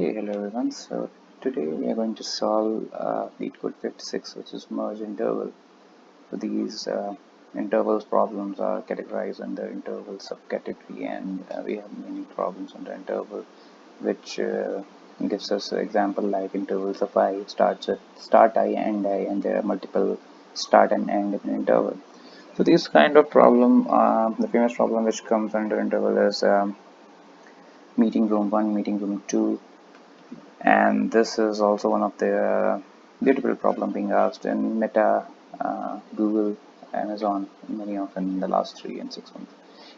Hey, hello everyone. So today we are going to solve LeetCode 56, which is merge interval. So these intervals problems are categorized under interval subcategory, and we have many problems under interval, which gives us an example like intervals of I starts at start I, end I, and there are multiple start and end in an interval. So this kind of problem, the famous problem which comes under interval is meeting room 1, meeting room 2, and this is also one of the beautiful problem being asked in Meta, Google, Amazon, many of in the last 3 and 6 months.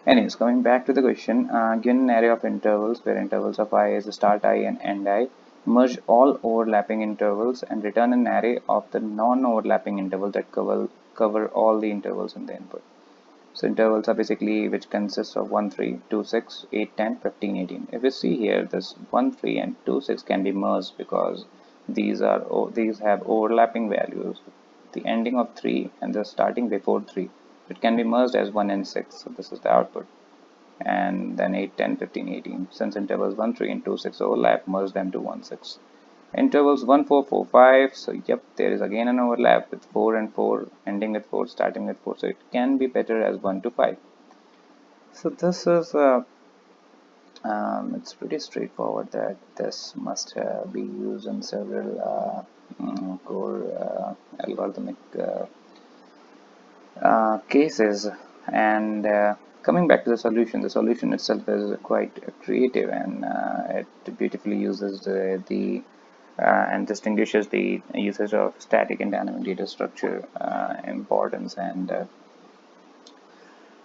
Anyways, coming back to the question, given an array of intervals where intervals of I is start I and end I, merge all overlapping intervals and return an array of the non-overlapping intervals that cover all the intervals in the input. So intervals are basically which consists of 1, 3, 2, 6, 8, 10, 15, 18. If you see here, this 1, 3 and 2, 6 can be merged because these have overlapping values. The ending of 3 and the starting before 3. It can be merged as 1 and 6. So this is the output. And then 8, 10, 15, 18. Since intervals 1, 3 and 2, 6 overlap, merge them to 1, 6. Intervals 1, 4, 4, 5. So yep, there is again an overlap with 4 and 4, ending with 4, starting with 4. So it can be better as 1 to 5. So this is it's pretty straightforward that this must be used in several core algorithmic cases. And coming back to the solution itself is quite creative, and it beautifully uses the and distinguishes the usage of static and dynamic data structure importance, and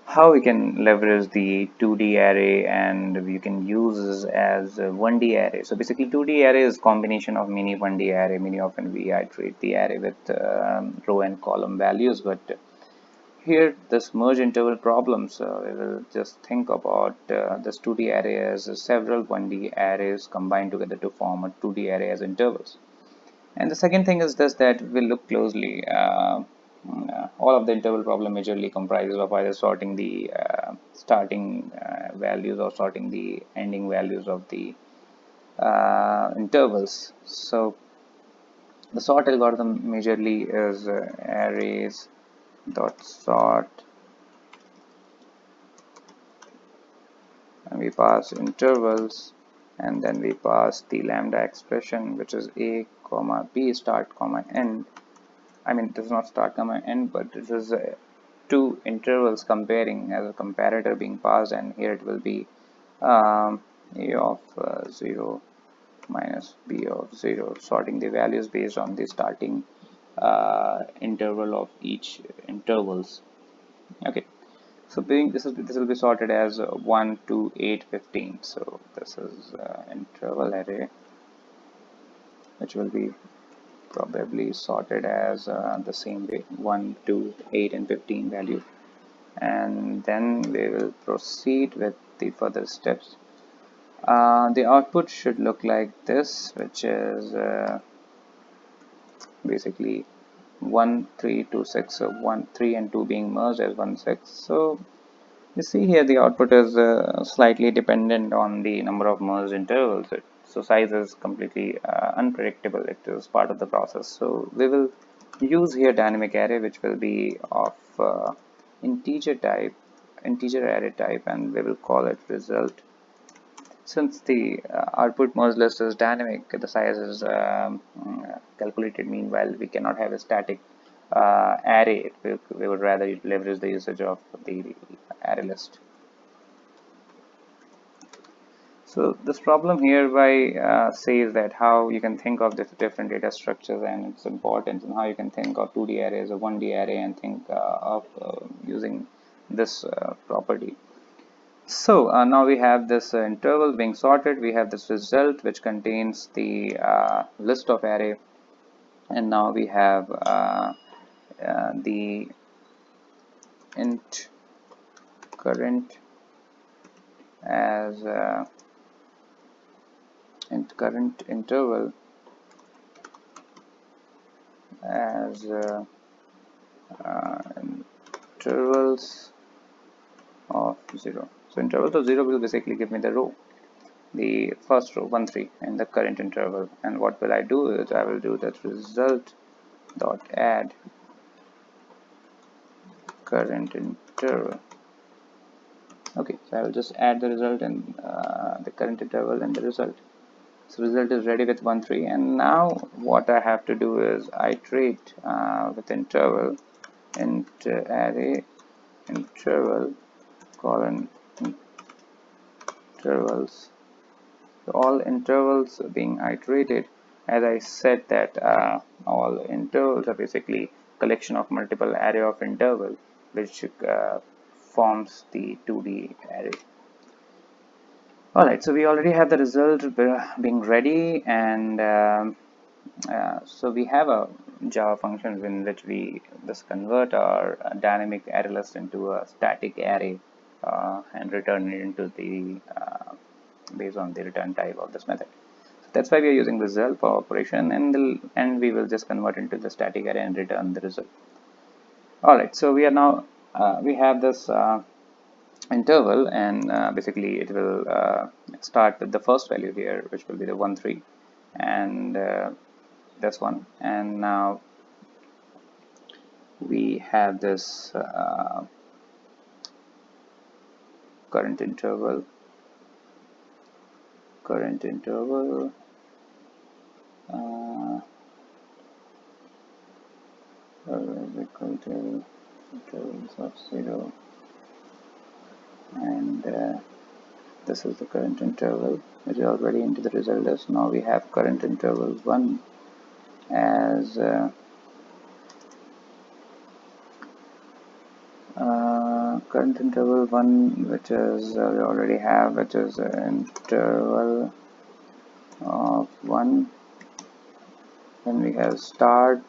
how we can leverage the 2D array and we can use this as a 1D array. So basically 2D array is combination of many 1D array. Many often we iterate the array with row and column values, but here this merge interval problems, we will just think about this 2D array as several 1D arrays combined together to form a 2D array as intervals. And the second thing is this, that we'll look closely. All of the interval problem majorly comprises of either sorting the starting values or sorting the ending values of the intervals. So the sort algorithm majorly is arrays dot sort, and we pass intervals, and then we pass the lambda expression, which is a comma b start comma end. I mean, this is not start comma end, but this is two intervals comparing as a comparator being passed, and here it will be a of 0 minus b of 0, sorting the values based on the starting interval of each intervals. Okay, so being this will be sorted as 1, 2, 8, 15. So this is interval array, which will be probably sorted as the same way, 1, 2, 8 and 15 value. And then we will proceed with the further steps. The output should look like this, which is basically 1, 3, 2, 6. So 1, 3 and 2 being merged as 1, 6. So you see here the output is slightly dependent on the number of merged intervals. So size is completely unpredictable. It is part of the process. So we will use here dynamic array, which will be of integer array type, and we will call it result. Since the output merge list is dynamic, the size is calculated. Meanwhile, we cannot have a static array. We would rather leverage the usage of the array list. So this problem hereby says that how you can think of the different data structures and its importance, and how you can think of 2D array as a 1D array, and think of using this property. So now we have this interval being sorted. We have this result which contains the list of array, and now we have the int current as current interval as intervals of 0. So intervals of 0 will basically give me the row, the first row 1 3 in the current interval. And what will I do is I will do that result dot add current interval. Okay, so I will just add the result in the current interval and the result. So result is ready with 1 3, and now what I have to do is iterate with interval int array interval colon intervals. So all intervals being iterated, as I said that all intervals are basically collection of multiple array of interval which forms the 2D array. Alright, so we already have the result being ready, and so we have a Java function in which we just convert our dynamic array list into a static array and return it into the based on the return type of this method. So that's why we are using result for operation, and we will just convert into the static array and return the result. Alright, so we are now we have this interval, and basically it will start with the first value here, which will be the 1 3, and this one, and now we have this current interval is equal to intervals of 0, and this is the current interval which is already into the result list. Now we have current interval 1 as current interval 1, which is we already have, which is interval of 1. Then we have start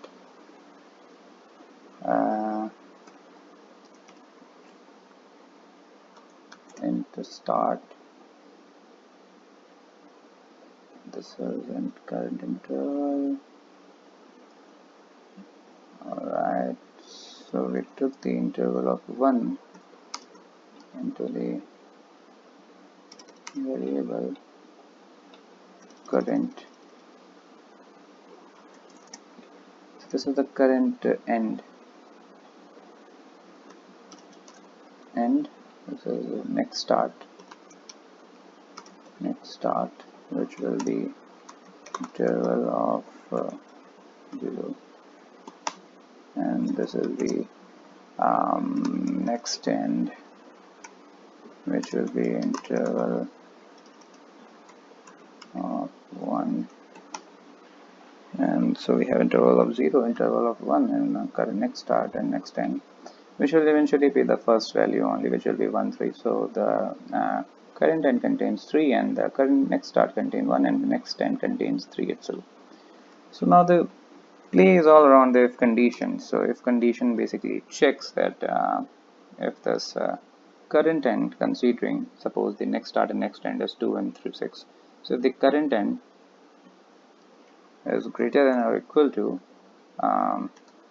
into start. This is in current interval. Alright, so we took the interval of 1 into the variable current. So this is the current end. This is the next start, which will be interval of 0, and this is the next end, which will be interval of 1, and so we have interval of 0, interval of 1, and current next start and next end, which will eventually be the first value only, which will be 1 3. So the current end contains 3, and the current next start contains 1, and the next end contains 3 itself. So now the play is all around the if condition. So if condition basically checks that if this current end, considering suppose the next start and next end is 2 and 3 6. So if the current end is greater than or equal to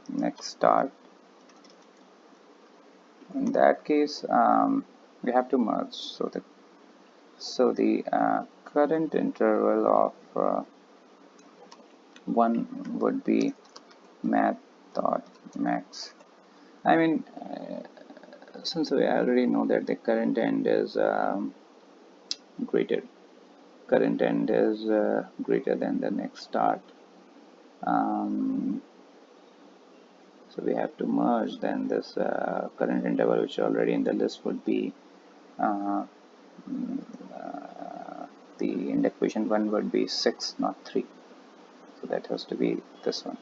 next start, in that case we have to merge. So the current interval of 1 would be math.max. I mean, since we already know that the current end is greater than the next start, so we have to merge. Then this current interval, which is already in the list, would be the end equation 1 would be 6, not 3. So that has to be this one.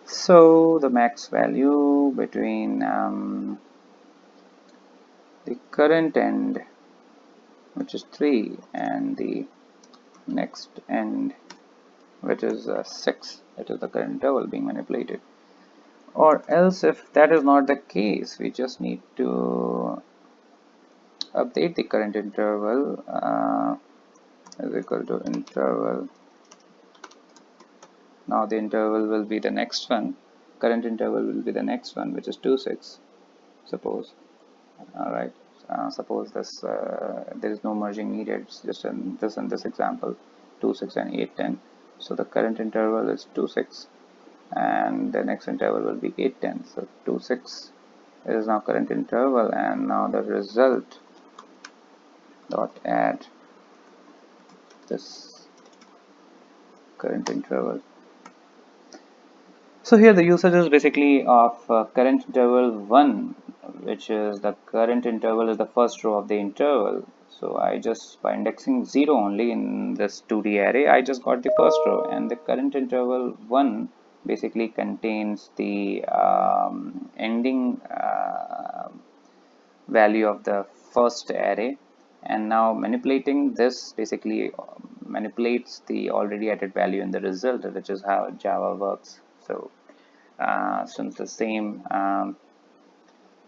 So the max value between the current end, which is 3, and the next end, which is 6, that is the current interval being manipulated. Or else, if that is not the case, we just need to update the current interval is equal to interval. Now the interval will be the next one, current interval will be the next one, which is 2 6, suppose. Alright, Suppose this there is no merging needed. It's just in this example, 2 6 and 8 10. So the current interval is 2 6, and the next interval will be 8 10. So 2 6 is now current interval, and now the result dot add this current interval. So here the usage is basically of current interval 1, which is the current interval is the first row of the interval. So I just, by indexing 0 only in this 2D array, I just got the first row, and the current interval 1 basically contains the ending value of the first array. And now manipulating this basically manipulates the already added value in the result, which is how Java works. So since the same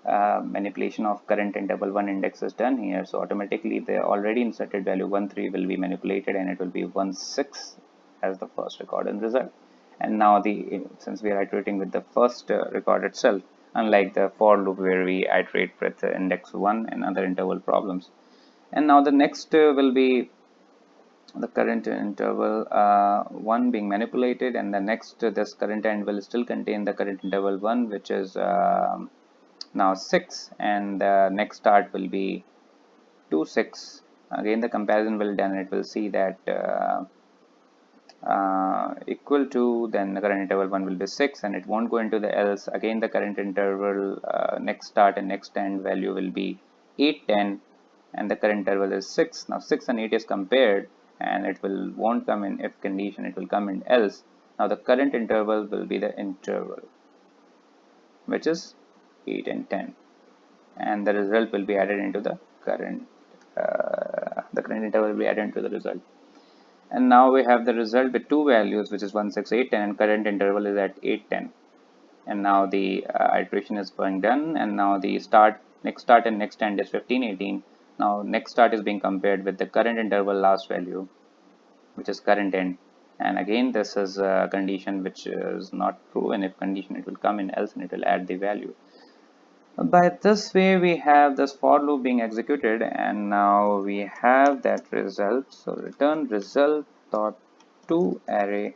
manipulation of current interval 1 index is done here, so automatically the already inserted value 1 3 will be manipulated, and it will be 1 6 as the first record in result. And now since we are iterating with the first record itself, unlike the for loop where we iterate with index 1 and other interval problems. And now the next will be the current interval 1 being manipulated, and the next this currentEnd will still contain the current interval 1, which is now 6, and the next start will be 2 6. Again the comparison will done, it will see that equal to, then the current interval 1 will be 6, and it won't go into the else. Again the current interval next start and next end value will be 8 10, and the current interval is 6. Now 6 and 8 is compared, and it won't come in if condition, it will come in else. Now the current interval will be the interval, which is 8 and 10, and the result will be added into the current interval will be added into the result. And now we have the result with two values, which is 1 6 8 10, and current interval is at 8 10. And now the iteration is going done, and now the next start and next end is 15 18. Now next start is being compared with the current interval last value, which is currentEnd, and again this is a condition which is not true, and if condition it will come in else, and it will add the value. By this way we have this for loop being executed, and now we have that result. So return result dot to array,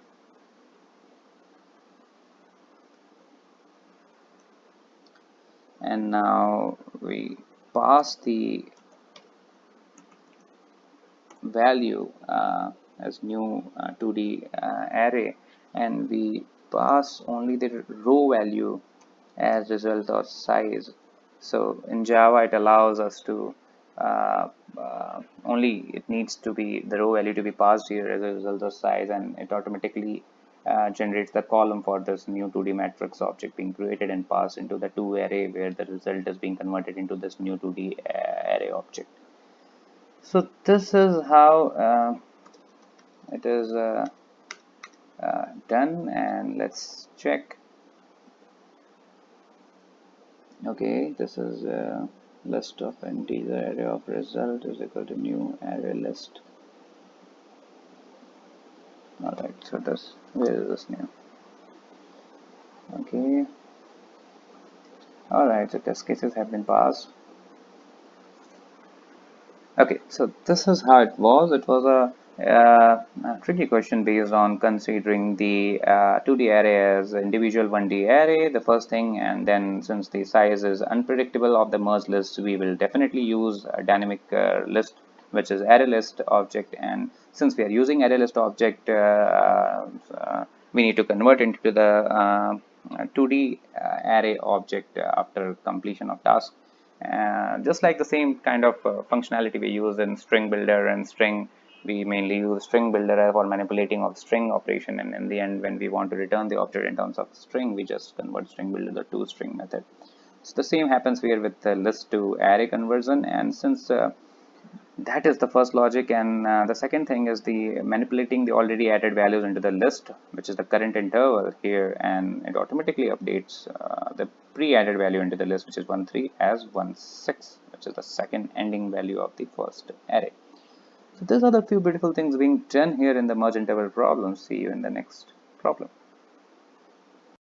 and now we pass the value as new 2D array, and we pass only the row value as result of size. So in Java it allows us to only it needs to be the row value to be passed here as a result of size, and it automatically generates the column for this new 2D matrix object being created and passed into the 2 array, where the result is being converted into this new 2D array object. So this is how it is done, and let's check. Okay, this is a list of integer array of result is equal to new array list. Alright, so where is this new? Okay, alright, so test cases have been passed. Okay, so this is how it was. It was a tricky question based on considering the 2D array as individual 1D array, the first thing, and then since the size is unpredictable of the merge list, we will definitely use a dynamic list, which is ArrayList object. And since we are using ArrayList object, we need to convert into the 2D array object after completion of task. Just like the same kind of functionality we use in string builder and string, we mainly use string builder for manipulating of string operation, and in the end when we want to return the object in terms of string, we just convert string builder to string method. So the same happens here with the list to array conversion, and since that is the first logic, and the second thing is the manipulating the already added values into the list, which is the current interval here, and it automatically updates the pre-added value into the list, which is 1 3 as 1 6, which is the second ending value of the first array. So these are the few beautiful things being done here in the merge interval problem. See you in the next problem.